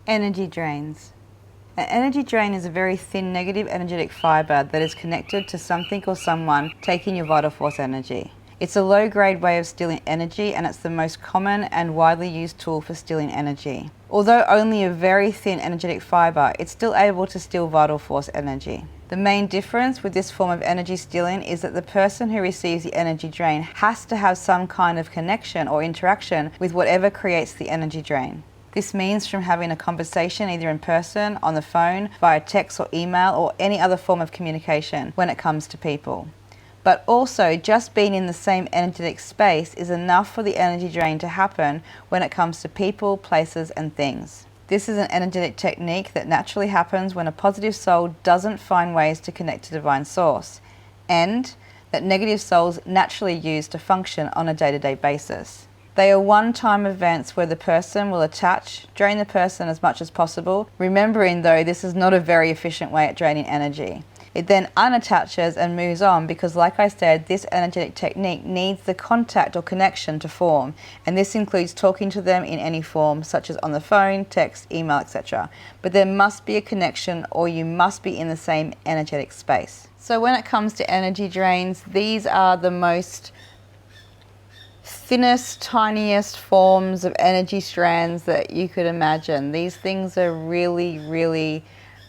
Energy drains. An energy drain is a very thin negative energetic fibre that is connected to something or someone taking your vital force energy. It's a low-grade way of stealing energy, and it's the most common and widely used tool for stealing energy. Although only a very thin energetic fibre, it's still able to steal vital force energy. The main difference with this form of energy stealing is that the person who receives the energy drain has to have some kind of connection or interaction with whatever creates the energy drain. This means from having a conversation either in person, on the phone, via text or email, or any other form of communication when it comes to people. But also, just being in the same energetic space is enough for the energy drain to happen when it comes to people, places, and things. This is an energetic technique that naturally happens when a positive soul doesn't find ways to connect to Divine Source, and that negative souls naturally use to function on a day-to-day basis. They are one-time events where the person will attach, drain the person as much as possible, remembering though this is not a very efficient way at draining energy. It then unattaches and moves on because, like I said, this energetic technique needs the contact or connection to form, and this includes talking to them in any form, such as on the phone, text, email, etc. But there must be a connection, or you must be in the same energetic space. So when it comes to energy drains, these are the most thinnest, tiniest forms of energy strands that you could imagine. These things are really,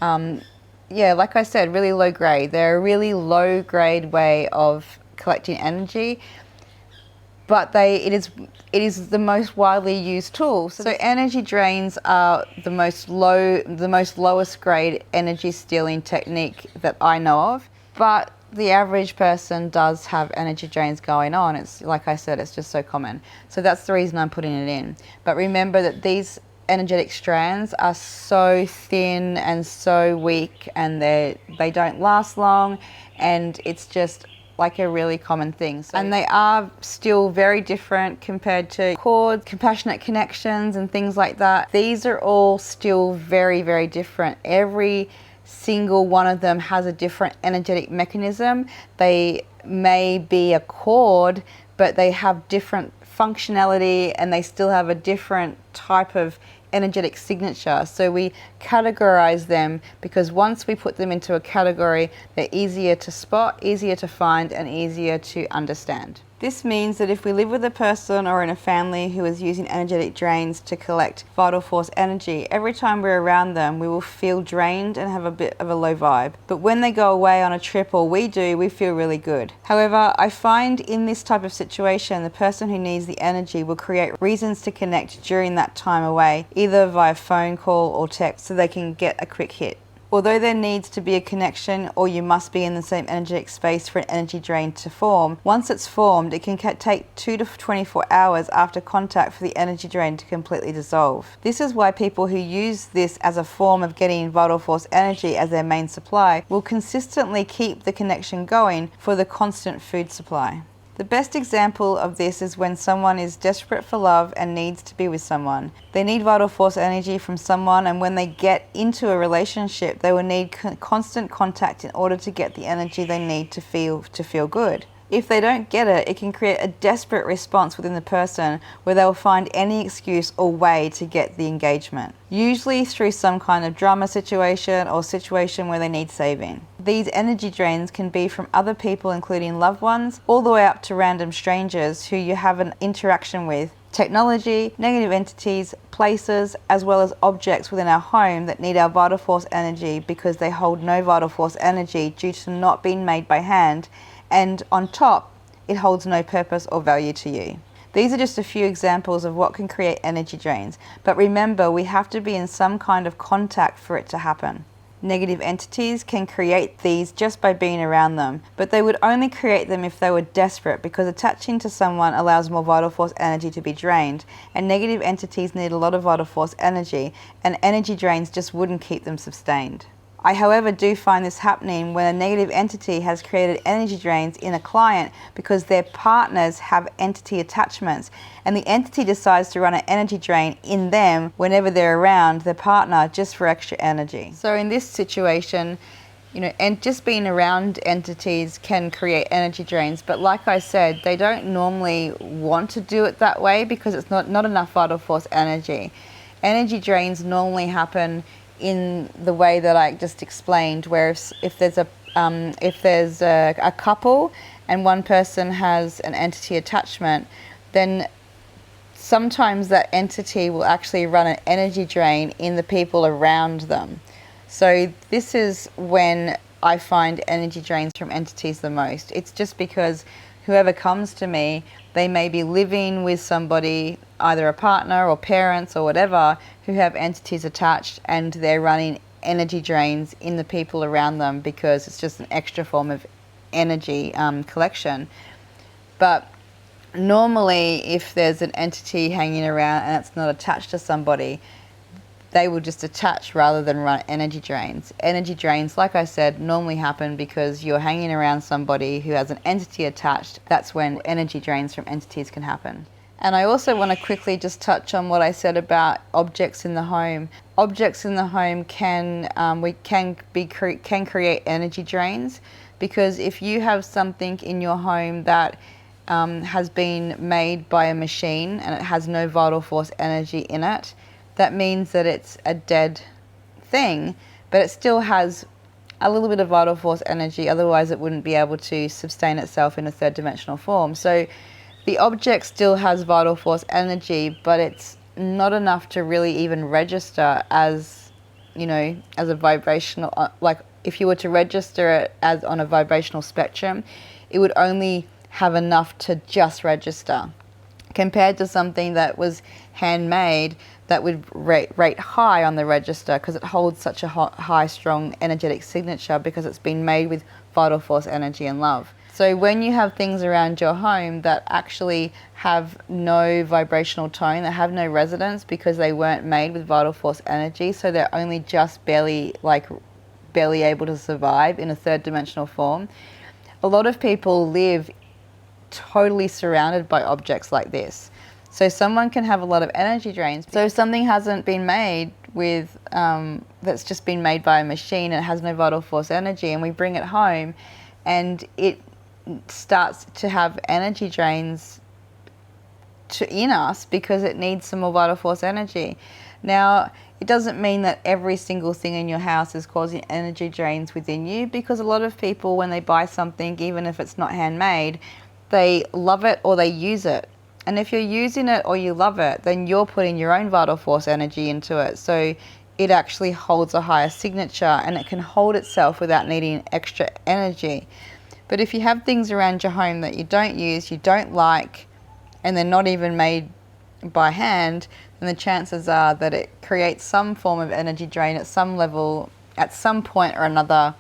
like I said, really low grade. They're a really low grade way of collecting energy, but it is the most widely used tool. So energy drains are the most lowest grade energy stealing technique that I know of, but the average person does have energy drains going on. It's like I said, it's just so common. So that's the reason I'm putting it in. But remember that these energetic strands are so thin and so weak, and they don't last long, and it's just like a really common thing. And they are still very different compared to cords, compassionate connections, and things like that. These are all still very, very different. Every single one of them has a different energetic mechanism. They may be a cord, but they have different functionality, and they still have a different type of energetic signature. So we categorize them because once we put them into a category, they're easier to spot, easier to find, and easier to understand. This means that if we live with a person or in a family who is using energetic drains to collect vital force energy, every time we're around them, we will feel drained and have a bit of a low vibe. But when they go away on a trip, or we do, we feel really good. However, I find in this type of situation, the person who needs the energy will create reasons to connect during that time away, either via phone call or text, so they can get a quick hit. Although there needs to be a connection, or you must be in the same energetic space for an energy drain to form, once it's formed, it can take 2 to 24 hours after contact for the energy drain to completely dissolve. This is why people who use this as a form of getting vital force energy as their main supply will consistently keep the connection going for the constant food supply. The best example of this is when someone is desperate for love and needs to be with someone. They need vital force energy from someone, and when they get into a relationship, they will need constant contact in order to get the energy they need to feel good. If they don't get it, it can create a desperate response within the person where they will find any excuse or way to get the engagement, usually through some kind of drama situation or situation where they need saving. These energy drains can be from other people, including loved ones, all the way up to random strangers who you have an interaction with, technology, negative entities, places, as well as objects within our home that need our vital force energy because they hold no vital force energy due to not being made by hand, and on top, it holds no purpose or value to you. These are just a few examples of what can create energy drains, but remember, we have to be in some kind of contact for it to happen. Negative entities can create these just by being around them, but they would only create them if they were desperate, because attaching to someone allows more vital force energy to be drained, and negative entities need a lot of vital force energy, and energy drains just wouldn't keep them sustained. I, however, do find this happening when a negative entity has created energy drains in a client because their partners have entity attachments, and the entity decides to run an energy drain in them whenever they're around their partner just for extra energy. So in this situation, and just being around entities can create energy drains, but like I said, they don't normally want to do it that way because it's not enough vital force energy. Energy drains normally happen in the way that I just explained, where if there's a couple and one person has an entity attachment, then sometimes that entity will actually run an energy drain in the people around them. So this is when I find energy drains from entities the most. It's just because whoever comes to me, they may be living with somebody, either a partner or parents or whatever, who have entities attached, and they're running energy drains in the people around them because it's just an extra form of energy collection. But normally, if there's an entity hanging around and it's not attached to somebody, they will just attach rather than run energy drains. Energy drains, like I said, normally happen because you're hanging around somebody who has an entity attached. That's when energy drains from entities can happen. And I also want to quickly just touch on what I said about objects in the home. Objects in the home can create energy drains, because if you have something in your home that has been made by a machine and it has no vital force energy in it, that means that it's a dead thing, but it still has a little bit of vital force energy, otherwise it wouldn't be able to sustain itself in a third dimensional form. So the object still has vital force energy, but it's not enough to really even register as, as a vibrational, like if you were to register it as on a vibrational spectrum, it would only have enough to just register, compared to something that was handmade that would rate high on the register, because it holds such a high, strong energetic signature because it's been made with vital force energy and love. So when you have things around your home that actually have no vibrational tone, that have no resonance because they weren't made with vital force energy, so they're only just barely able to survive in a third dimensional form, a lot of people live totally surrounded by objects like this. So someone can have a lot of energy drains. So if something hasn't been made with, that's just been made by a machine and it has no vital force energy, and we bring it home and it starts to have energy drains in us because it needs some more vital force energy. Now, it doesn't mean that every single thing in your house is causing energy drains within you, because a lot of people, when they buy something, even if it's not handmade, they love it or they use it. And if you're using it or you love it, then you're putting your own vital force energy into it. So it actually holds a higher signature and it can hold itself without needing extra energy. But if you have things around your home that you don't use, you don't like, and they're not even made by hand, then the chances are that it creates some form of energy drain at some level, at some point or another,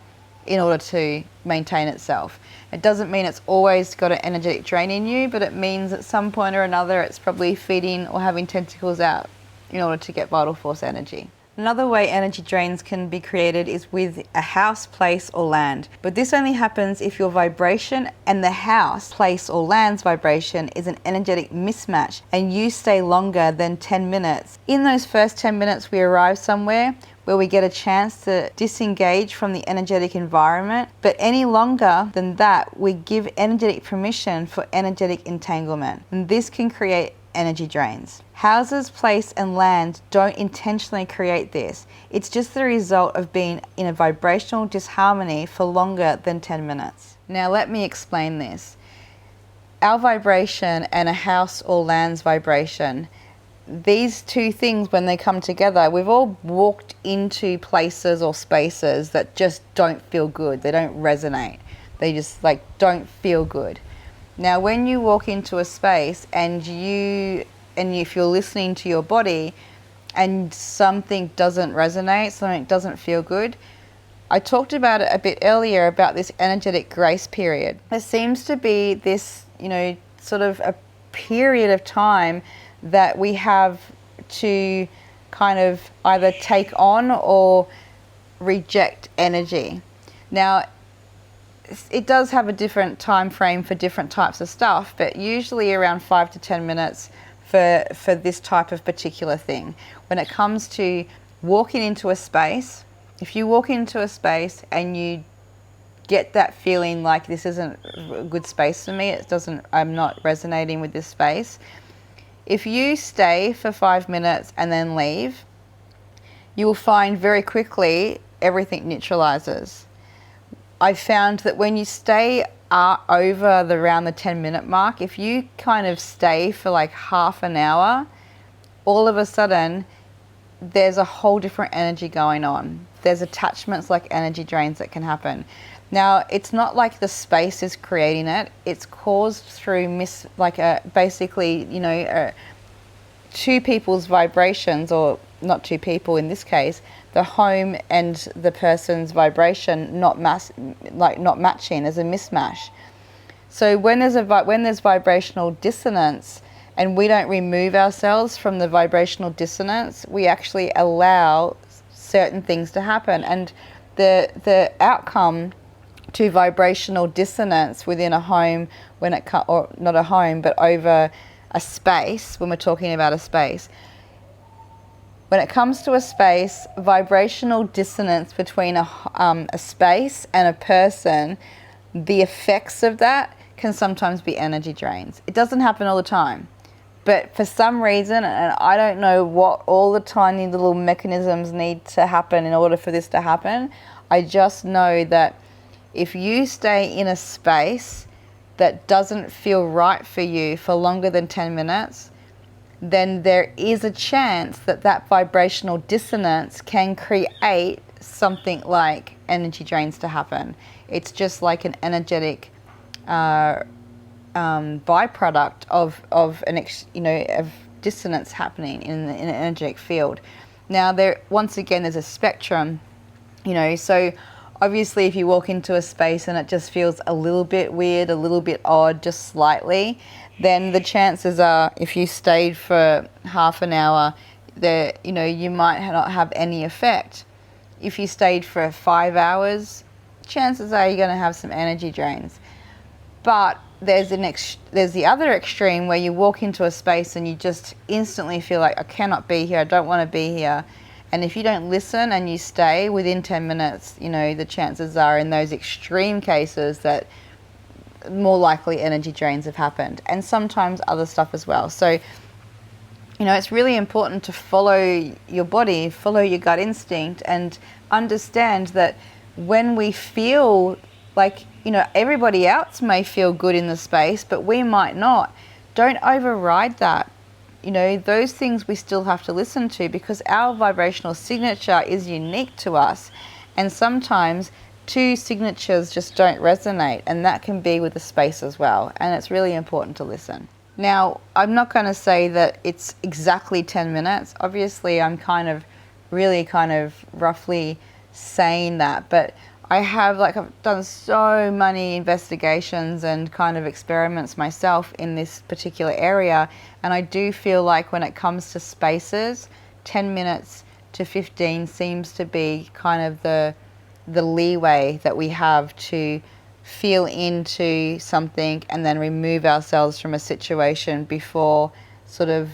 in order to maintain itself. It doesn't mean it's always got an energetic drain in you, but it means at some point or another it's probably feeding or having tentacles out in order to get vital force energy. Another way energy drains can be created is with a house, place or land. But this only happens if your vibration and the house, place or land's vibration is an energetic mismatch and you stay longer than 10 minutes. In those first 10 minutes we arrive somewhere where we get a chance to disengage from the energetic environment, but any longer than that we give energetic permission for energetic entanglement. And this can create energy drains. Houses, place and land don't intentionally create this. It's just the result of being in a vibrational disharmony for longer than 10 minutes. Now let me explain this. Our vibration and a house or land's vibration, these two things, when they come together, we've all walked into places or spaces that just don't feel good. They don't resonate. They just don't feel good. Now, when you walk into a space and if you're listening to your body and something doesn't resonate, something doesn't feel good, I talked about it a bit earlier about this energetic grace period. There seems to be this, sort of a period of time that we have to kind of either take on or reject energy. Now, it does have a different time frame for different types of stuff, but usually around 5 to 10 minutes for this type of particular thing. When it comes to walking into a space, if you walk into a space and you get that feeling like this isn't a good space for me, I'm not resonating with this space, If you stay for 5 minutes and then leave, you will find very quickly everything neutralizes. I found that when you stay over around the 10-minute mark, if you kind of stay for like half an hour, all of a sudden there's a whole different energy going on. There's attachments like energy drains that can happen. Now, it's not like the space is creating it. It's caused through basically, two people's vibrations, or not two people in this case, the home and the person's vibration not matching. There's a mismatch. So when there's vibrational dissonance, and we don't remove ourselves from the vibrational dissonance, we actually allow certain things to happen. And the outcome to vibrational dissonance within a home, or not a home, but over a space, when we're talking about a space, when it comes to a space, vibrational dissonance between a space and a person, the effects of that can sometimes be energy drains. It doesn't happen all the time, but for some reason, and I don't know what all the tiny little mechanisms need to happen in order for this to happen, I just know that if you stay in a space that doesn't feel right for you for longer than 10 minutes, then there is a chance that vibrational dissonance can create something like energy drains to happen. It's just like an energetic byproduct of dissonance happening in an energetic field. Now, once again, there's a spectrum, so obviously if you walk into a space and it just feels a little bit weird, a little bit odd, just slightly, then the chances are, if you stayed for half an hour, you might not have any effect. If you stayed for 5 hours, chances are you're going to have some energy drains. But there's the other extreme where you walk into a space and you just instantly feel like, I cannot be here, I don't want to be here. And if you don't listen and you stay within 10 minutes, the chances are in those extreme cases that more likely energy drains have happened, and sometimes other stuff as well. So, it's really important to follow your body, follow your gut instinct, and understand that when we feel like, everybody else may feel good in the space, but we might not. Don't override that. Those things we still have to listen to, because our vibrational signature is unique to us. And sometimes two signatures just don't resonate, and that can be with the space as well. And it's really important to listen. Now, I'm not going to say that it's exactly 10 minutes. Obviously, I'm really roughly saying that, but I've done so many investigations and kind of experiments myself in this particular area, and I do feel like when it comes to spaces, 10 minutes to 15 seems to be kind of the leeway that we have to feel into something and then remove ourselves from a situation before sort of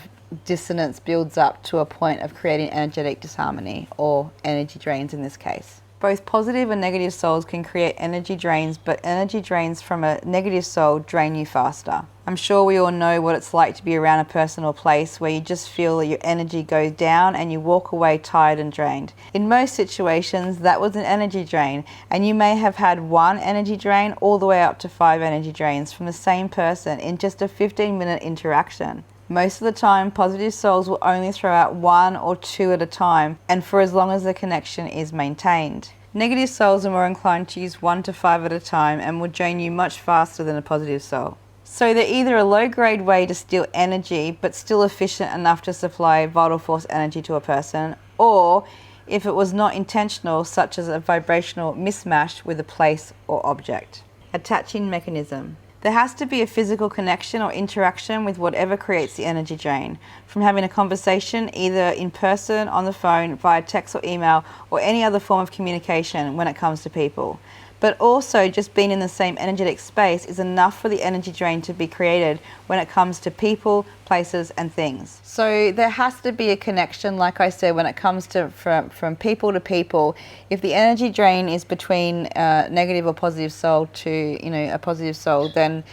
dissonance builds up to a point of creating energetic disharmony, or energy drains in this case. Both positive and negative souls can create energy drains, but energy drains from a negative soul drain you faster. I'm sure we all know what it's like to be around a person or place where you just feel that your energy goes down and you walk away tired and drained. In most situations, that was an energy drain, and you may have had one energy drain all the way up to 5 energy drains from the same person in just a 15-minute interaction. Most of the time, positive souls will only throw out 1 or 2 at a time, and for as long as the connection is maintained. Negative souls are more inclined to use 1 to 5 at a time and will drain you much faster than a positive soul. So they're either a low-grade way to steal energy, but still efficient enough to supply vital force energy to a person, or if it was not intentional, such as a vibrational mismatch with a place or object. Attaching mechanism. There has to be a physical connection or interaction with whatever creates the energy drain, from having a conversation either in person, on the phone, via text or email, or any other form of communication when it comes to people. But also, just being in the same energetic space is enough for the energy drain to be created when it comes to people, places, and things. So there has to be a connection, like I said, when it comes to from people to people. If the energy drain is between negative or positive soul to a positive soul, then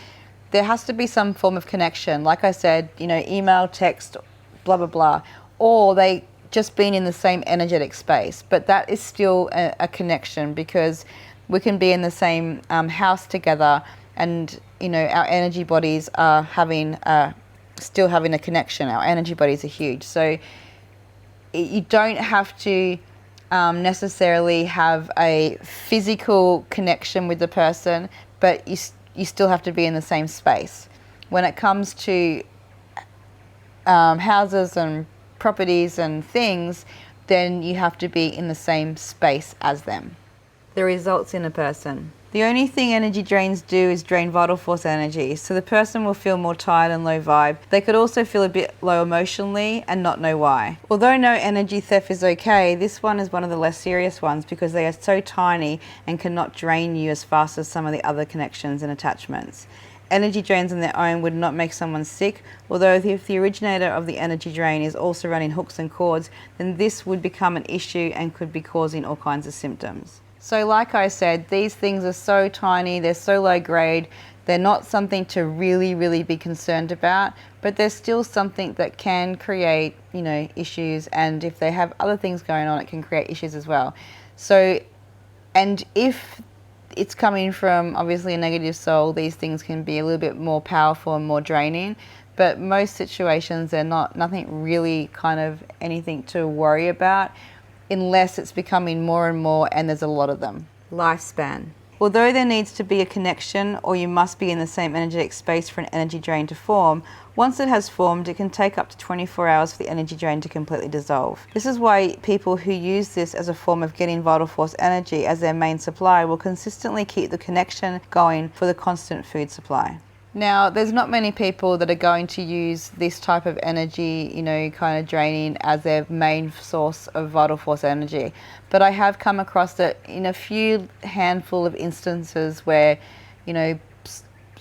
there has to be some form of connection. Like I said, email, text, blah, blah, blah. Or they just been in the same energetic space. But that is still a connection, because we can be in the same house together, and, our energy bodies are still having a connection. Our energy bodies are huge. So you don't have to necessarily have a physical connection with the person, but you still have to be in the same space. When it comes to houses and properties and things, then you have to be in the same space as them. The results in a person. The only thing energy drains do is drain vital force energy, so the person will feel more tired and low vibe. They could also feel a bit low emotionally and not know why. Although no energy theft is okay, this one is one of the less serious ones, because they are so tiny and cannot drain you as fast as some of the other connections and attachments. Energy drains on their own would not make someone sick, although if the originator of the energy drain is also running hooks and cords, then this would become an issue and could be causing all kinds of symptoms. So like I said, these things are so tiny, they're so low grade, they're not something to really, really be concerned about, but they're still something that can create, issues, and if they have other things going on, it can create issues as well. So, and if it's coming from obviously a negative soul, these things can be a little bit more powerful and more draining, but most situations they're nothing really kind of anything to worry about, unless it's becoming more and more and there's a lot of them. Lifespan. Although there needs to be a connection, or you must be in the same energetic space for an energy drain to form, once it has formed, it can take up to 24 hours for the energy drain to completely dissolve. This is why people who use this as a form of getting vital force energy as their main supply will consistently keep the connection going for the constant food supply. Now, there's not many people that are going to use this type of energy, kind of draining as their main source of vital force energy. But I have come across it in a few handful of instances where,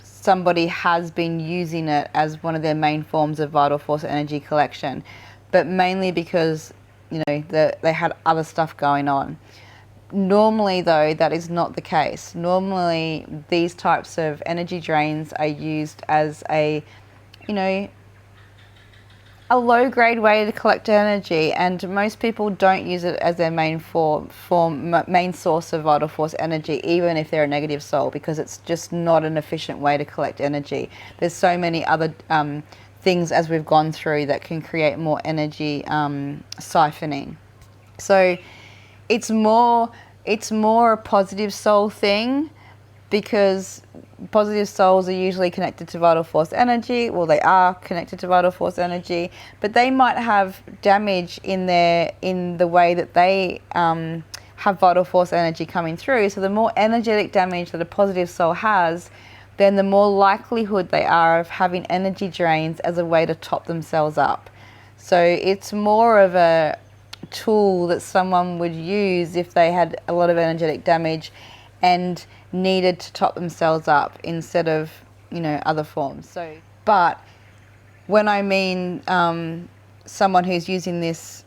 somebody has been using it as one of their main forms of vital force energy collection, but mainly because, they had other stuff going on. Normally, though, that is not the case. Normally, these types of energy drains are used as a low-grade way to collect energy, and most people don't use it as their main main source of vital force energy, even if they're a negative soul, because it's just not an efficient way to collect energy. There's so many other things, as we've gone through, that can create more energy siphoning. So it's more a positive soul thing, because positive souls are usually connected to vital force energy. Well, they are connected to vital force energy, but they might have damage in the way that they have vital force energy coming through. So the more energetic damage that a positive soul has, then the more likelihood they are of having energy drains as a way to top themselves up. So it's more of a tool that someone would use if they had a lot of energetic damage and needed to top themselves up, instead of other forms. So, but when I mean someone who's using this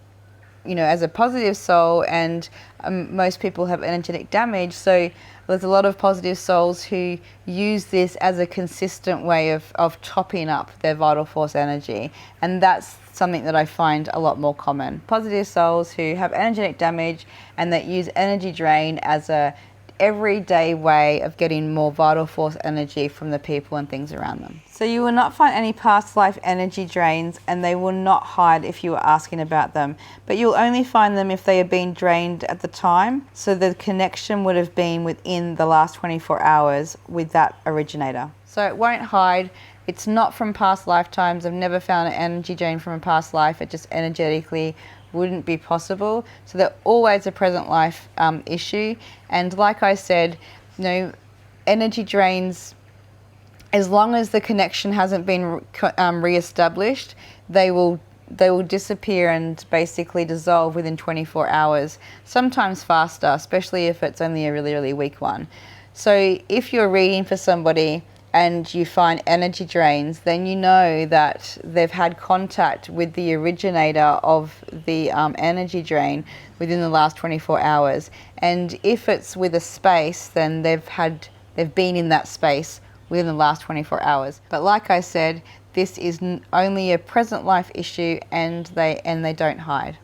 as a positive soul, and most people have energetic damage, so there's a lot of positive souls who use this as a consistent way of topping up their vital force energy, and that's something that I find a lot more common. Positive souls who have energetic damage and that use energy drain as a everyday way of getting more vital force energy from the people and things around them. So you will not find any past life energy drains, and they will not hide if you are asking about them, but you'll only find them if they are being drained at the time, so the connection would have been within the last 24 hours with that originator. So it won't hide. It's not from past lifetimes. I've never found an energy drain from a past life. It just energetically wouldn't be possible. So they're always a present life issue. And like I said, energy drains, as long as the connection hasn't been re-established, they will disappear and basically dissolve within 24 hours, sometimes faster, especially if it's only a really, really weak one. So if you're reading for somebody and you find energy drains, then you know that they've had contact with the originator of the energy drain within the last 24 hours. And if it's with a space, then they've been in that space within the last 24 hours. But like I said, this is only a present life issue, and they don't hide.